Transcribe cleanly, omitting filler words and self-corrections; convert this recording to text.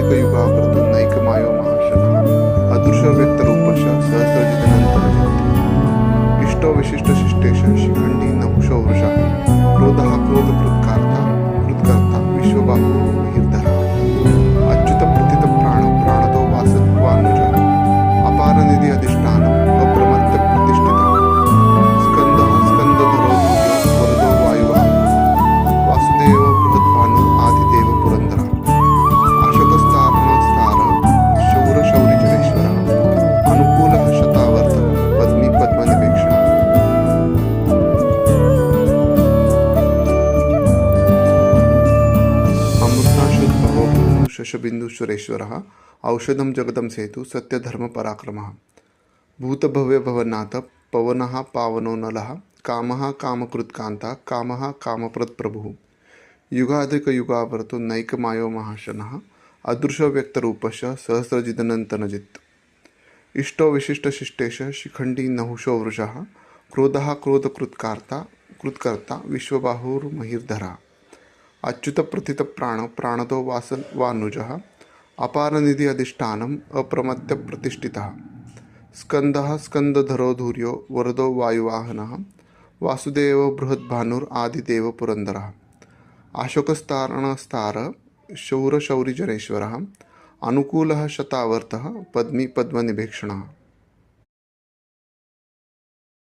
युगाधिकयुगावर्तो नैकमायो महाशनः अदृश्य व्यक्तरूपश सहस्रजितनन्तरजित् इष्टो विशिष्टशिष्टेश शिखण्डी नहुषो वृषः क्रोधः क्रोधकृत्कर्ता विश्वबाहु महीर्धरः अच्युत प्रथित प्राण प्राणतो वासवानुजः अपारनिधि अधिष्ठानम् अप्रमत्त प्रतिष्ठितः स्कन्दः स्कन्दधरो धूर्यो वरदो वायुवाहनः वासुदेव बृहद्भानु आदिदेव पुरन्दरः अशोकस्तारणस्तार शौरशौरिजनेश्वरः अनुकूलः शतावर्तः पद्मी पद्मनिवेक्षणः अमृताशुद्भवो भानु शशबिन्दुश्वरेश्वरः औषधं जगदं सेतु सत्यधर्मपराक्रमः भूतभव्यभवनाथ पवनः पावनो नलः कामः कामकृत्कान्ता कामः कामप्रदप्रभुः युगाधिकयुगावर्तो नैकमायो महाशनः अदृश्यव्यक्तरूपश सहस्रजिदनन्तनजित् इष्टो विशिष्टशिष्टेश शिखण्डी नहुषो वृषः क्रोधः क्रोधकृत्कर्ता विश्वबाहुर्महीर्धरः अच्युत प्रथित प्राण प्राणतो वासवानुजः अपारनिधि अधिष्ठानम् अप्रमत्त प्रतिष्ठितः स्कन्दः स्कन्दधरो धूर्यो वरदो वायुवाहनः वासुदेव बृहद्भानुर आदिदेव पुरन्दरः अशोकस्तारणस्तार शौरशौरिजनेश्वरः अनुकूलः शतावर्तः पद्मी पद्मनिवेक्षणः